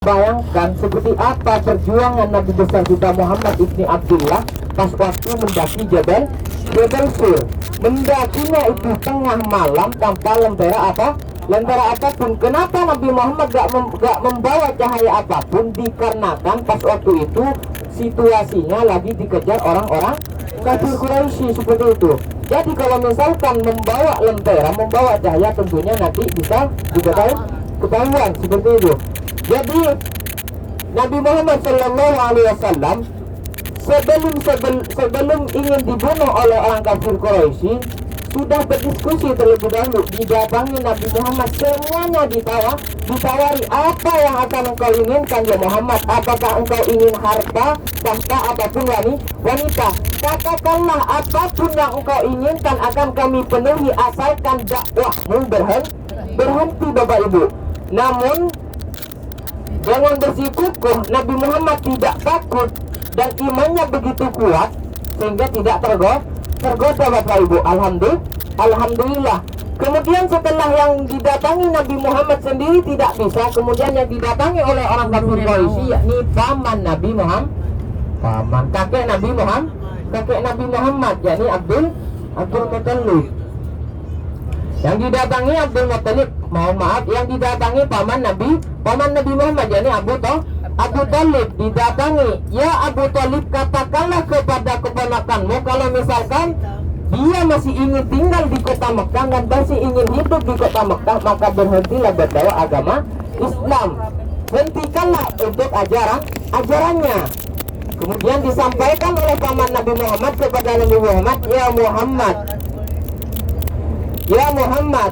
Bayangkan seperti apa perjuangan Nabi besar kita Muhammad ibni Abdullah pas waktu mendaki Jabal Sur. Mendakinya itu tengah malam tanpa lentera apapun. Kenapa Nabi Muhammad gak membawa cahaya apapun? Dikarenakan pas waktu itu situasinya lagi dikejar orang-orang kafir Quraisy seperti itu. Jadi kalau misalkan membawa lentera, membawa cahaya, tentunya nanti bisa ketahuan seperti itu. Jadi Nabi Muhammad SAW sebelum ingin dibunuh oleh orang kafir Quraisy sudah berdiskusi terlebih dahulu. Didatangi Nabi Muhammad, semuanya ditawari, apa yang akan engkau inginkan ya Muhammad? Apakah engkau ingin harta, tahta, apapun wanita? Katakanlah apapun yang engkau inginkan akan kami penuhi asalkan dakwahmu berhenti Bapak Ibu. Namun jangan bersikukuh, Nabi Muhammad tidak takut dan imannya begitu kuat sehingga tidak tergoda Bapak Ibu. Alhamdulillah. Kemudian setelah yang didatangi Nabi Muhammad sendiri tidak bisa, kemudian yang didatangi oleh orang kafir Quraisy yakni paman Nabi Muhammad, kakek Nabi Muhammad yakni Abdul Muttalib. Yang didatangi Abdul Muttalib, mohon maaf, yang didatangi paman Nabi Muhammad yakni Abu Talib. Didatangi, ya Abu Talib, katakanlah kepada keponakanmu kalau misalkan dia masih ingin tinggal di kota Mekah dan masih ingin hidup di kota Mekah, maka berhentilah berdakwah agama Islam, hentikanlah untuk ajarannya. Kemudian disampaikan oleh paman Nabi Muhammad kepada Nabi Muhammad, ya Muhammad,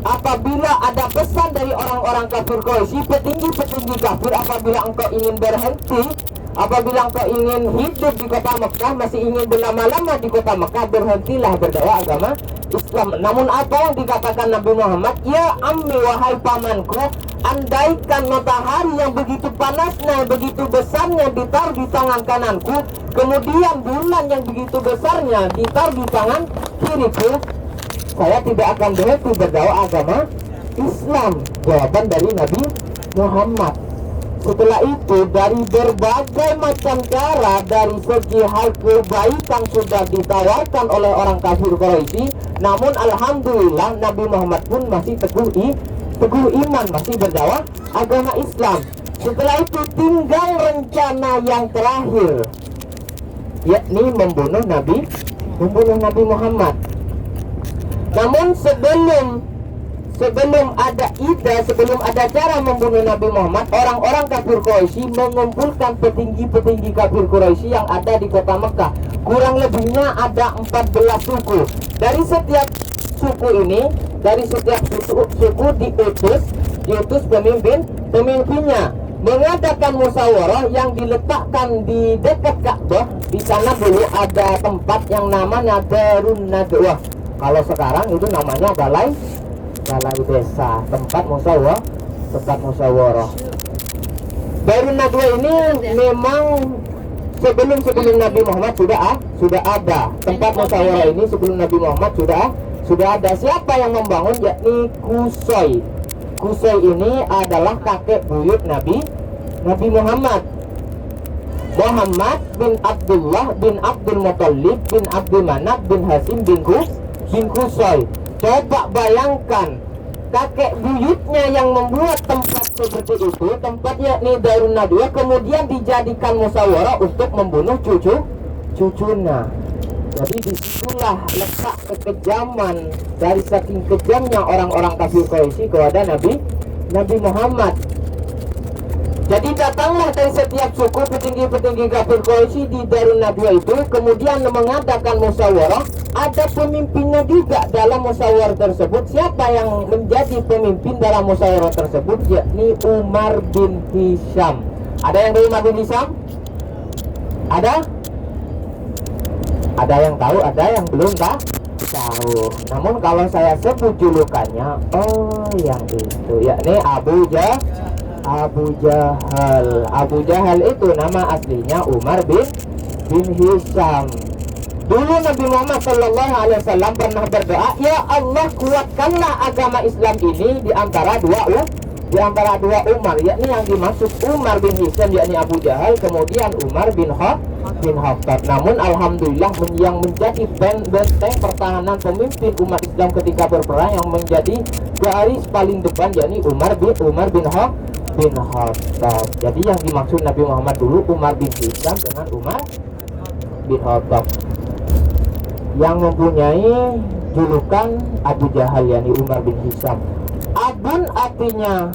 apabila ada pesan dari orang-orang kafir Quraisy, petinggi-petinggi kafir, apabila engkau ingin berhenti, apabila engkau ingin hidup di kota Mekah, masih ingin berlama-lama di kota Mekah, berhentilah berdakwah agama Islam. Namun apa yang dikatakan Nabi Muhammad, ya ammi, wahai pamanku, andaikan matahari yang begitu panasnya, begitu besarnya ditaruh di tangan kananku, kemudian bulan yang begitu besarnya ditaruh di tangan kiriku, saya tidak akan berhenti berdakwah agama Islam. Jawaban dari Nabi Muhammad. Setelah itu dari berbagai macam cara, dari segi hal kebaikan sudah ditawarkan oleh orang kafir Quraisy, namun alhamdulillah Nabi Muhammad pun masih teguh iman, masih berdakwah agama Islam. Setelah itu tinggal rencana yang terakhir, yakni membunuh Nabi Muhammad. Namun sebelum ada cara membunuh Nabi Muhammad, orang-orang kafir Quraisy mengumpulkan petinggi-petinggi kafir Quraisy yang ada di kota Mekah. Kurang lebihnya ada 14 suku. Dari setiap suku ini, dari setiap suku diutus pemimpinnya mengadakan musyawarah yang diletakkan di dekat Ka'bah. Di sana dulu ada tempat yang namanya Darun Nadwah. Kalau sekarang itu namanya balai desa, tempat musyawarah. Darun Nadwa ini memang sebelum Nabi Muhammad sudah ada. Tempat musyawarah ini sebelum Nabi Muhammad sudah ada. Siapa yang membangun? Yakni Qusay. Qusay ini adalah kakek buyut Nabi Muhammad. Muhammad bin Abdullah bin Abdul Muttalib bin Abdul Manaf bin Hasim bin Qusay. Coba bayangkan, kakek buyutnya yang membuat tempat seperti itu, tempat yakni Darun Nadwa, kemudian dijadikan musyawarah untuk membunuh cucunya. Jadi disitulah letak kekejaman, dari saking kejamnya orang-orang kafir Quraisy kepada Nabi Muhammad. Jadi datanglah dari setiap suku petinggi-petinggi kafir Quraisy di Darun Nadwa itu, kemudian mengadakan musyawarah. Ada pemimpinnya juga dalam musyawarah tersebut. Siapa yang menjadi pemimpin dalam musyawarah tersebut? Yakni Umar bin Hisham. Ada yang dari Umar bin Hisham? Ada yang tahu, ada yang belum tahu. Namun kalau saya sebut julukannya, yang itu yakni Abu Jahal. Abu Jahal itu nama aslinya Umar bin Hisham. Dulu Nabi Muhammad SAW pernah berdoa, ya Allah, kuatkanlah agama Islam ini di antara dua di antara dua Umar, yakni yang dimaksud Umar bin Hisam yakni Abu Jahal, kemudian Umar bin Khattab. Namun alhamdulillah yang menjadi benteng pertahanan pemimpin umat Islam ketika berperang, yang menjadi garis paling depan yakni Umar bin Khattab. Jadi yang dimaksud Nabi Muhammad dulu Umar bin Hisam dengan Umar bin Khattab, yang mempunyai julukan Abu Jahal yakni Umar bin Hisam. Abun artinya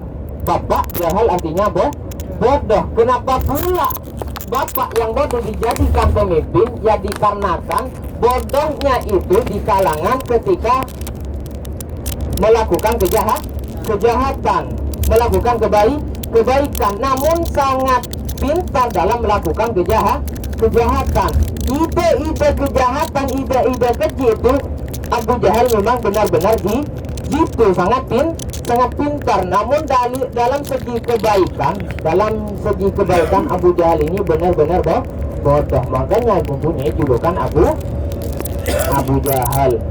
bapak, Jahal artinya bodoh. Kenapa pula bapak yang bodoh dijadikan pemimpin? Ya dikarenakan bodohnya itu di kalangan ketika melakukan kejahatan, melakukan kebaikan, namun sangat pintar dalam melakukan kejahatan. Ide-ide kejahatan, ide-ide keji itu Abu Jahal memang benar-benar gitu, sangat pintar. Namun dalam segi kebaikan, Abu Jahal ini benar-benar bodoh. Makanya mempunyai julukan Abu Jahal.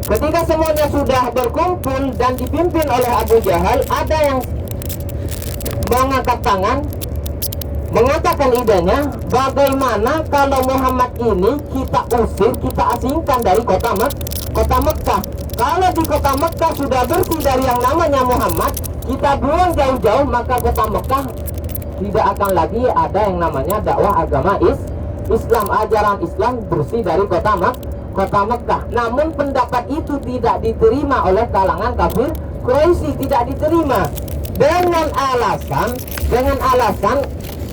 Ketika semuanya sudah berkumpul dan dipimpin oleh Abu Jahal, ada yang mengangkat tangan, mengatakan idenya, bagaimana kalau Muhammad ini kita usir, kita asingkan dari kota Mekah. Kalau di kota Mekah sudah bersih dari yang namanya Muhammad, kita buang jauh-jauh, maka kota Mekah tidak akan lagi ada yang namanya dakwah agama Islam, ajaran Islam bersih dari kota Mekah. Namun pendapat itu tidak diterima oleh kalangan kafir Quraisy, tidak diterima dengan alasan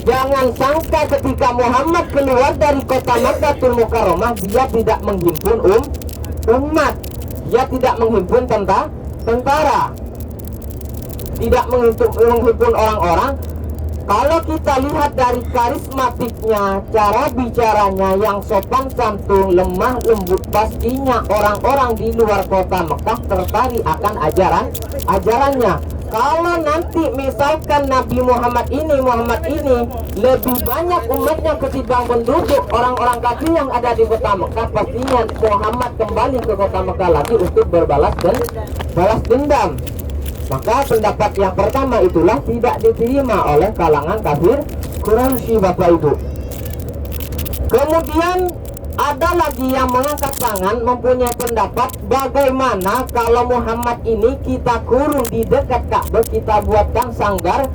jangan sangka ketika Muhammad keluar dari kota Makkahul Mukarramah dia tidak menghimpun umat. Dia tidak menghimpun tentara, tidak menghimpun orang-orang. Kalau kita lihat dari karismatiknya, cara bicaranya yang sopan santun, lemah lembut, pastinya orang-orang di luar kota Mekah tertarik akan ajarannya. Kalau nanti misalkan Nabi Muhammad ini lebih banyak umatnya ketimbang penduduk orang-orang kafir yang ada di kota Mekah, pastinya Muhammad kembali ke kota Mekah lagi untuk balas dendam. Maka pendapat yang pertama itulah tidak diterima oleh kalangan kafir Quraisy, Bapak Ibu. Kemudian ada lagi yang mengangkat tangan mempunyai pendapat, bagaimana kalau Muhammad ini kita kurung di dekat Ka'bah, kita buatkan sanggar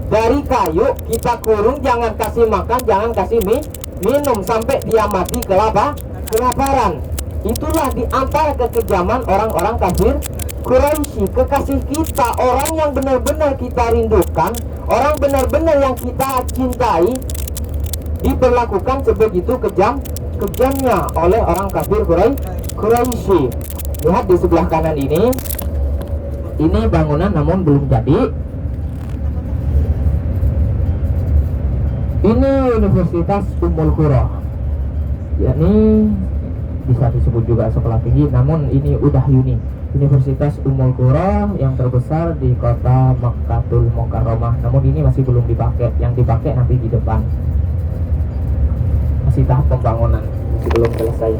dari kayu, kita kurung, jangan kasih makan, jangan kasih minum sampai dia mati kelaparan. Itulah di antara kekejaman orang-orang kafir Quraisy. Kekasih kita, orang yang benar-benar kita rindukan, orang benar-benar yang kita cintai, diperlakukan sebegitu kejamnya oleh orang kafir Quraisy. Lihat di sebelah kanan ini bangunan namun belum jadi. Ini Universitas Ummul Qura, yakni bisa disebut juga sekolah tinggi, namun ini udah Universitas Ummul Qura yang terbesar di kota Makkahul Mukarramah. Namun ini masih belum dipakai, yang dipakai nanti di depan. Masih tahap pembangunan, masih belum selesai.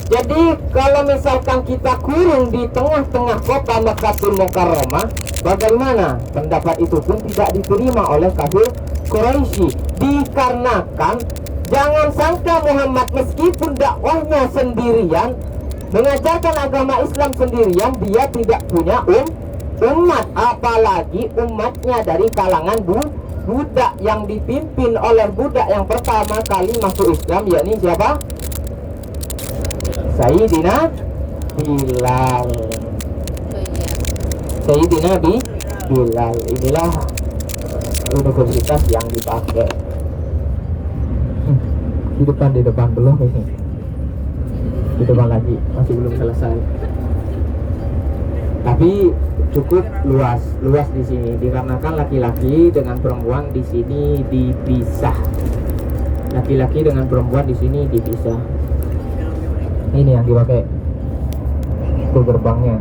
Jadi kalau misalkan kita kurung di tengah-tengah kota Makkahul Mukarramah, bagaimana? Pendapat itu pun tidak diterima oleh kafir Quraisy, dikarenakan jangan sangka Muhammad meskipun dakwahnya sendirian, mengajarkan agama Islam sendirian, dia tidak punya umat, apalagi umatnya dari kalangan budak yang dipimpin oleh budak yang pertama kali masuk Islam, yakni siapa? Sayyidina Bilal. Sayyidina Bilal. Inilah universitas yang dipakai. Di depan belum ini. Di depan lagi, masih belum selesai. Tapi cukup luas di sini, dikarenakan laki-laki dengan perempuan di sini dipisah. Laki-laki dengan perempuan di sini dipisah. Ini yang dipakai, itu gerbangnya.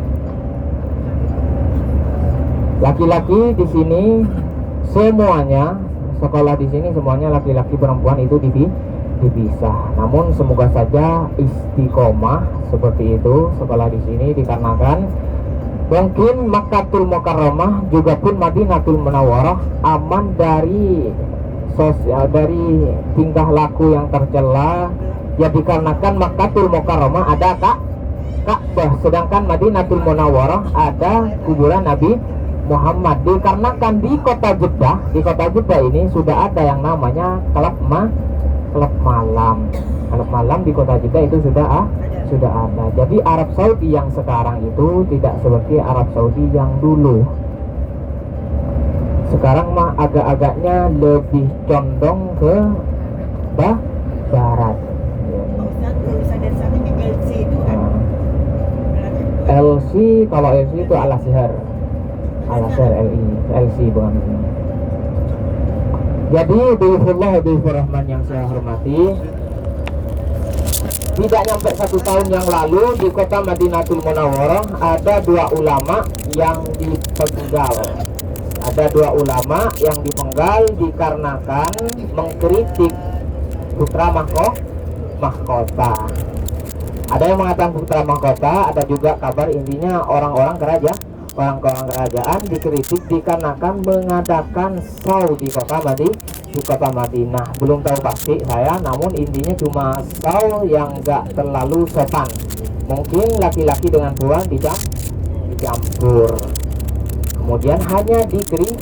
Laki-laki di sini semuanya, sekolah di sini semuanya laki-laki perempuan itu dipisah. Namun semoga saja istiqomah seperti itu sekolah di sini, dikarenakan Mungkin Makkatul Mukarramah juga pun Madinatul Munawwarah aman dari sosial, dari tingkah laku yang tercela, ya dikarenakan Makkatul Mukarramah ada Ka'bah, sedangkan Madinatul Munawwarah ada kuburan Nabi Muhammad. Dikarenakan di kota Jeddah ini sudah ada yang namanya klub malam. Klub malam di kota Jeddah itu sudah ada. Jadi Arab Saudi yang sekarang itu tidak seperti Arab Saudi yang dulu. Sekarang mah agak-agaknya lebih condong ke barat. LC, kalau LC itu Al-Azhar LC bukan. Jadi Duyufur Rahman yang saya hormati, tidak nyampe 1 tahun yang lalu di kota Madinatul Munawwarah ada 2 ulama yang dipenggal. Ada 2 ulama yang dipenggal dikarenakan mengkritik putra mahkota. Ada yang mengatakan putra mahkota, ada juga kabar intinya orang-orang kerajaan dikritik dikarenakan mengadakan show di kota Madinah. Belum tahu pasti saya, namun intinya cuma show yang gak terlalu sopan. Mungkin laki-laki dengan perempuan dicampur. Kemudian hanya dikritik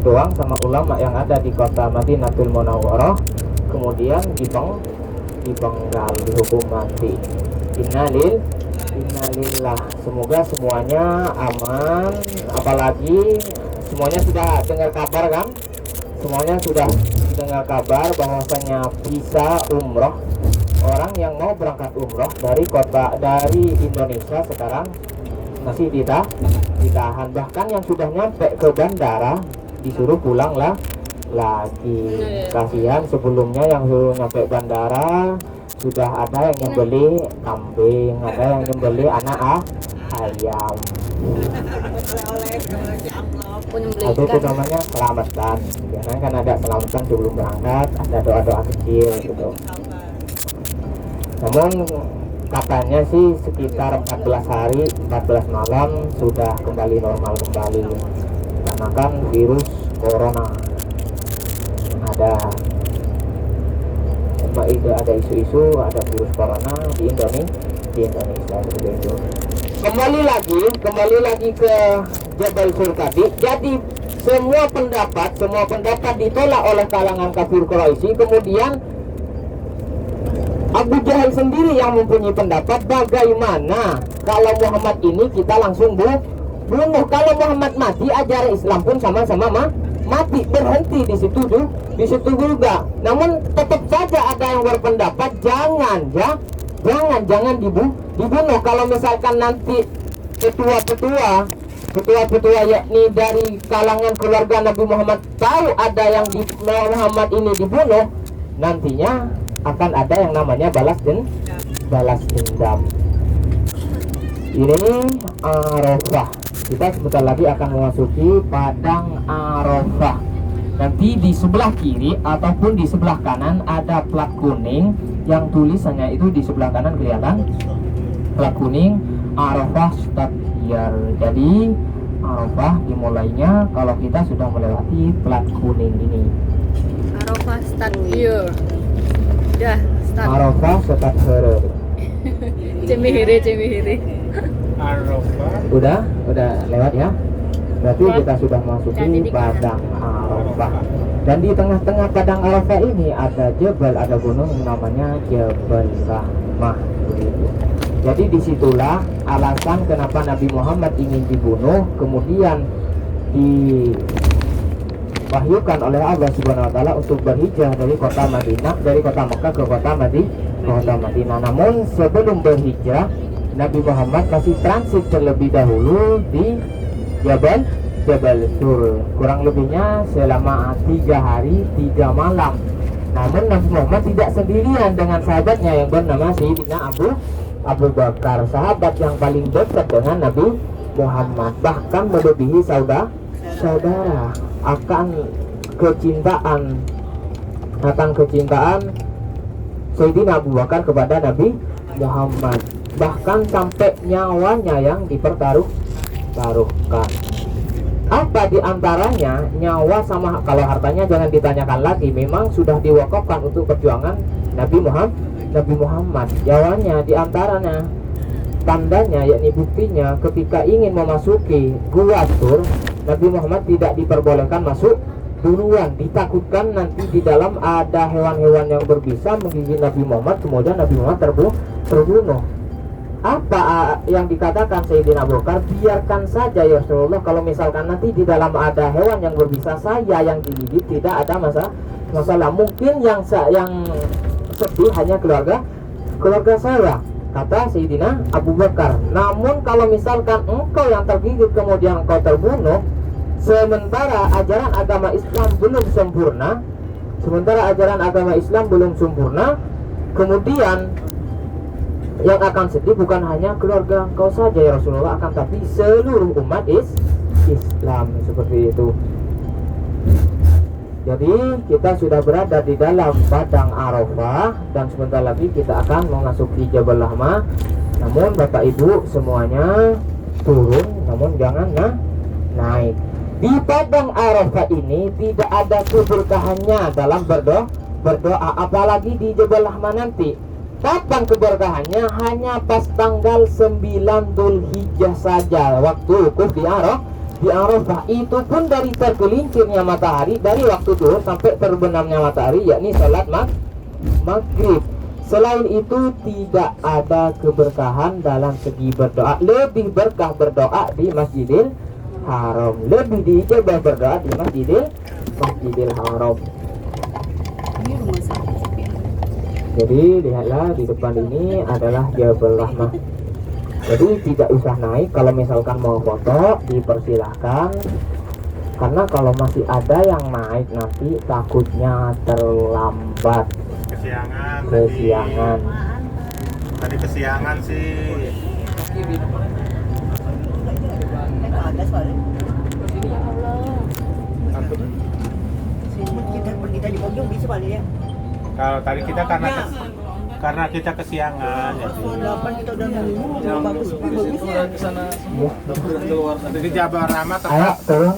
doang sama ulama yang ada di kota Madinatul Munawwarah. Kemudian dipenggal, dihukum mati. Innalillah. Semoga semuanya aman. Apalagi semuanya sudah dengar kabar kan? Semuanya sudah dengar kabar bahwasanya visa umroh, orang yang mau berangkat umroh dari Indonesia sekarang masih ditahan. Bahkan yang sudah nyampe ke bandara disuruh pulang lagi. Kasihan sebelumnya yang suruh nyampe bandara sudah ada yang nyembeli kambing, ada yang nyembeli anak ayam. Itu namanya selamatan. Biasanya kan ada selamatan sebelum berangkat, ada doa-doa kecil gitu. Namun katanya sih sekitar 14 hari, 14 malam sudah kembali normal kembali. Karena kan virus corona ada isu-isu ada virus corona di Indonesia seperti itu. Kembali lagi ke Jabal Sur tadi. Jadi semua pendapat ditolak oleh kalangan kafir Quraisy. Kemudian Abu Jahal sendiri yang mempunyai pendapat bagaimana kalau Muhammad ini kita langsung bunuh. Kalau Muhammad mati, ajaran Islam pun sama-sama mati, berhenti di situ juga. Namun tetap saja ada yang berpendapat jangan dibunuh. Kalau misalkan nanti ketua-ketua yakni dari kalangan keluarga Nabi Muhammad tahu ada yang Muhammad ini dibunuh, nantinya akan ada yang namanya balas dendam. Ini Arafah. Kita sebentar lagi akan memasuki padang Arafah. Nanti di sebelah kiri ataupun di sebelah kanan ada plat kuning yang tulisannya itu di sebelah kanan kelihatan plat kuning Arafah Start Here. Jadi Arafah dimulainya kalau kita sudah melewati plat kuning ini. Arafah Start Here. Udah start. Arafah Start Here. Cemihiri. Arafah. Udah lewat ya. Berarti kita sudah masuki padang Arafah. Dan di tengah-tengah padang Arafah ini ada jebel, ada gunung namanya Jabal Rahmah begitu. Jadi disitulah alasan kenapa Nabi Muhammad ingin dibunuh, kemudian diwahyukan oleh Allah Subhanahu wa taala untuk berhijrah dari kota Madinah, dari kota Mekah ke kota Madinah. Namun sebelum berhijrah, Nabi Muhammad masih transit terlebih dahulu di Jabal Sur, kurang lebihnya selama 3 hari 3 malam. Namun Nabi Muhammad tidak sendirian dengan sahabatnya yang bernama Sayyidina Abu Bakar, sahabat yang paling dekat dengan Nabi Muhammad, bahkan melebihi saudara akan kecintaan Sayyidina Abu Bakar kepada Nabi Muhammad, bahkan sampai nyawanya yang dipertaruhkan. Apa diantaranya? Nyawa sama, kalau hartanya jangan ditanyakan lagi, memang sudah diwakafkan untuk perjuangan Nabi Muhammad. Nyawanya diantaranya, tandanya yakni buktinya, ketika ingin memasuki Gua Tur, Nabi Muhammad tidak diperbolehkan masuk duluan, ditakutkan nanti di dalam ada hewan-hewan yang berbisa menggigit Nabi Muhammad, kemudian Nabi Muhammad terbunuh. Apa yang dikatakan Sayyidina Abu Bakar? Biarkan saja ya Rasulullah, kalau misalkan nanti di dalam ada hewan yang berbisa, saya yang digigit, tidak ada masalah. Mungkin yang sedih hanya keluarga saya, kata Sayyidina Abu Bakar. Namun kalau misalkan engkau yang tergigit kemudian engkau terbunuh, sementara ajaran agama Islam belum sempurna, kemudian yang akan sedih bukan hanya keluarga engkau saja ya Rasulullah, akan tapi seluruh umat Islam, seperti itu. Jadi kita sudah berada di dalam padang Arafah dan sebentar lagi kita akan memasuki Jabal Rahmah. Namun Bapak Ibu semuanya turun, namun jangan naik. Di padang Arafah ini tidak ada keberkahannya dalam berdoa, apalagi di Jabal Rahmah nanti. Kapan keberkahannya? Hanya pas tanggal 9 Dzulhijjah saja, waktu wukuf di Arafah. Itu pun dari tergelincirnya matahari, dari waktu zuhur sampai terbenamnya matahari, yakni salat maghrib. Selain itu tidak ada keberkahan dalam segi berdoa. Lebih berkah berdoa di Masjidil Haram, lebih diijabah berdoa di Masjidil Haram. Jadi lihatlah di depan ini adalah Jabal Rahmah. Jadi tidak usah naik, kalau misalkan mau foto dipersilahkan. Karena kalau masih ada yang naik nanti takutnya terlambat. Kesiangan. Tadi kesiangan sih. Kita di pojok bisa balik ya. Kalau tadi kita karena kita kesiangan jadi. 8 kita udah nunggu, bagus. Di Jabal Rahmah Ayo, turun.